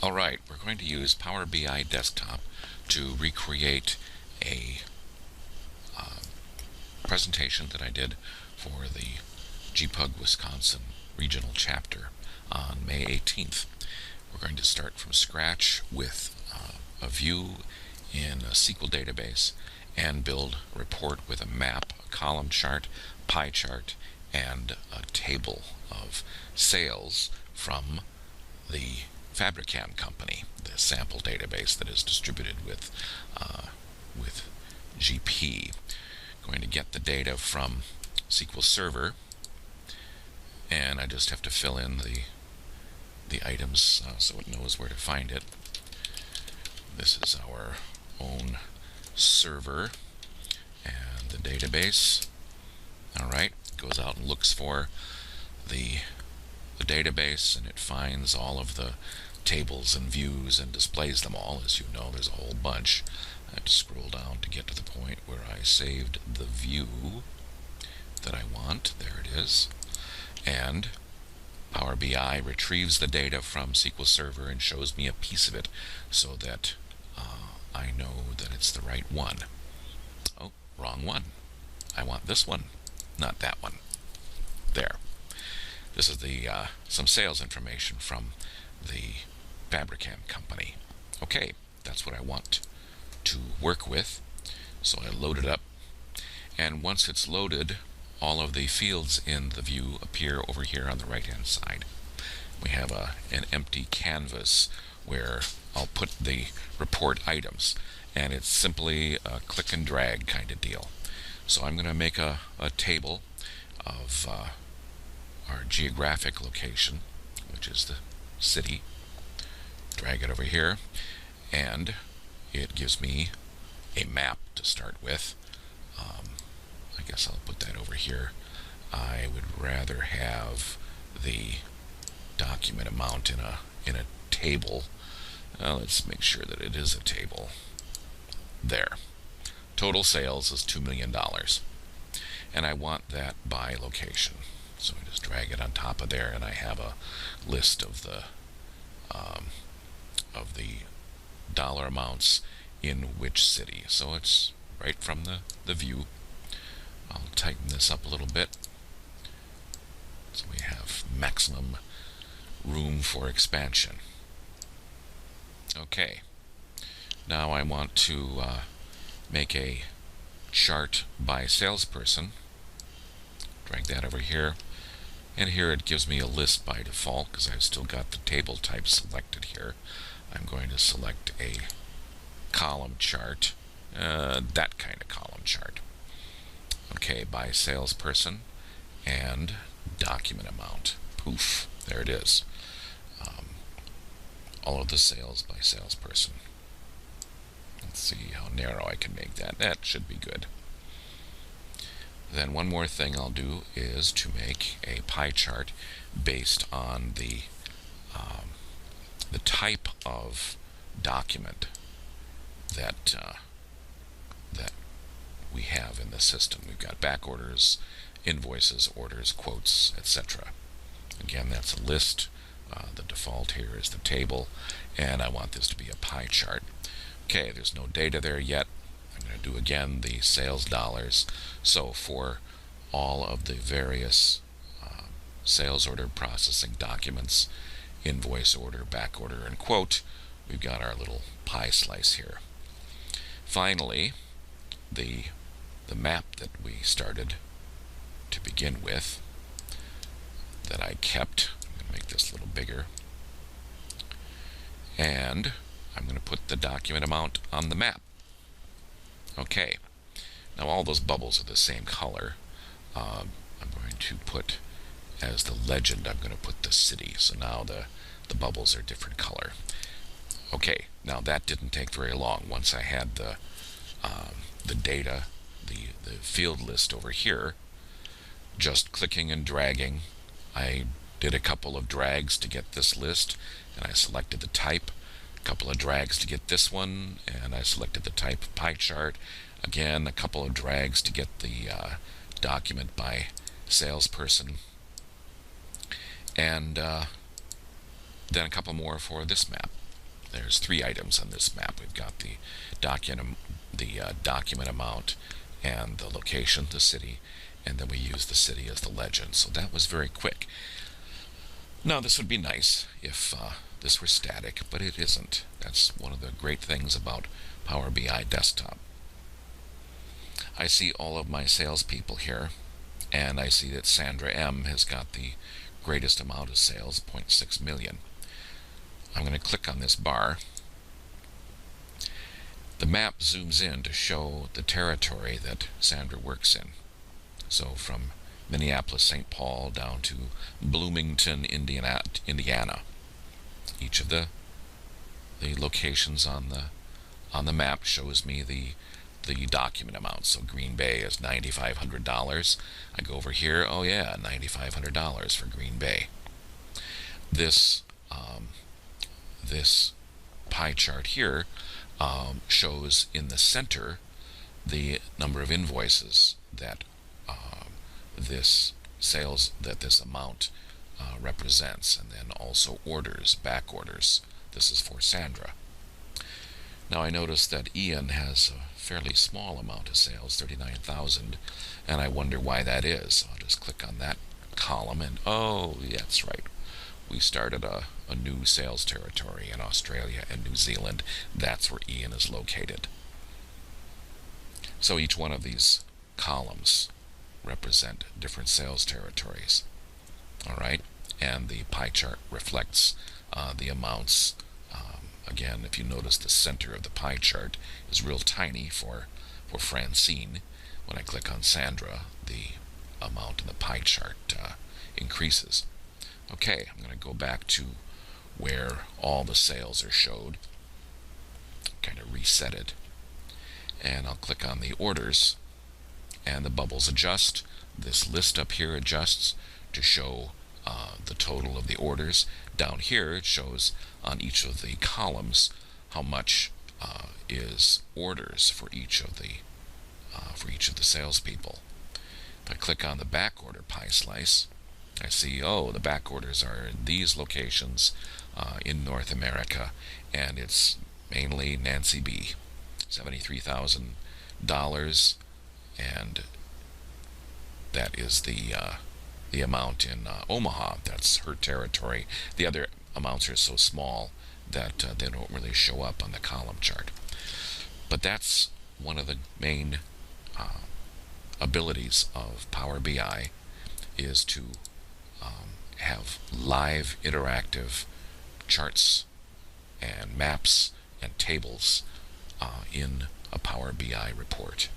Alright, we're going to use Power BI Desktop to recreate a presentation that I did for the GPUG Wisconsin Regional Chapter on May 18th. We're going to start from scratch with a view in a SQL database and build a report with a map, a column chart, pie chart, and a table of sales from the Fabricam company, the sample database that is distributed with GP. Going to get the data from SQL Server, and I just have to fill in the items so it knows where to find it. This is our own server and the database. Alright, goes out and looks for the database, and it finds all of the tables and views and displays them all. As you know, there's a whole bunch. I have to scroll down to get to the point where I saved the view that I want. There it is. And Power BI retrieves the data from SQL Server and shows me a piece of it so that I know that it's the right one. Oh, wrong one. I want this one, not that one. There. This is some sales information from the Fabricam company. Okay, that's what I want to work with. So I load it up, and once it's loaded, all of the fields in the view appear over here on the right hand side. We have an empty canvas where I'll put the report items, and it's simply a click and drag kind of deal. So I'm going to make a table of our geographic location, which is the city. Drag it over here, and it gives me a map to start with. I guess I'll put that over here. I would rather have the document amount in a table. Let's make sure that it is a table. There. Total sales is $2 million. And I want that by location. So I just drag it on top of there, and I have a list of the dollar amounts in which city. So it's right from the view. I'll tighten this up a little bit so we have maximum room for expansion. Okay, now I want to make a chart by salesperson. Drag that over here, and here it gives me a list by default because I've still got the table type selected here. I'm going to select a column chart, that kind of column chart. Okay, by salesperson and document amount. Poof, there it is. All of the sales by salesperson. Let's see how narrow I can make that. That should be good. Then one more thing I'll do is to make a pie chart based on the type of document that we have in the system. We've got back orders, invoices, orders, quotes, etc. Again, that's a list. The default here is the table, and I want this to be a pie chart. Okay, there's no data there yet. I'm going to do again the sales dollars. So for all of the various sales order processing documents, invoice order, back order, and quote, we've got our little pie slice here. Finally, the map that we started to begin with, that I kept. I'm going to make this a little bigger, and I'm going to put the document amount on the map. Okay, now all those bubbles are the same color. I'm going to put, as the legend, I'm going to put the city, so now the bubbles are different color. Okay, now that didn't take very long. Once I had the data, the field list over here, just clicking and dragging, I did a couple of drags to get this list, and I selected the type. A couple of drags to get this one, and I selected the type of pie chart. Again, a couple of drags to get the document by salesperson, and then a couple more for this map. there's 3 items on this map. We've got the document amount and the location, the city, and then we use the city as the legend. So that was very quick. Now this would be nice if this were static, but it isn't. That's one of the great things about Power BI Desktop. I see all of my salespeople here, and I see that Sandra M has got the greatest amount of sales, 0.6 million. I'm going to click on this bar. The map zooms in to show the territory that Sandra works in. So from Minneapolis, St. Paul down to Bloomington, Indiana. Each of the locations on the map shows me the document amount. So Green Bay is $9,500. I go over here, oh yeah, $9,500 for Green Bay. This pie chart here shows in the center the number of invoices that this amount represents, and then also orders, back orders. This is for Sandra. Now I notice that Ian has a fairly small amount of sales, 39,000, and I wonder why that is. I'll just click on that column and oh, that's right. We started a new sales territory in Australia and New Zealand. That's where Ian is located. So each one of these columns represent different sales territories. All right, and the pie chart reflects the amounts. Again, if you notice, the center of the pie chart is real tiny for Francine. When I click on Sandra, the amount in the pie chart increases. Okay, I'm going to go back to where all the sales are showed, kind of reset it, and I'll click on the orders, and the bubbles adjust. This list up here adjusts to show the total of the orders. Down here it shows on each of the columns how much is orders for each of the salespeople. If I click on the back order pie slice, I see, oh, the back orders are in these locations in North America, and it's mainly Nancy B, $73,000, and that is the amount in Omaha. That's her territory. The other amounts are so small that they don't really show up on the column chart. But that's one of the main abilities of Power BI, is to have live interactive charts and maps and tables in a Power BI report.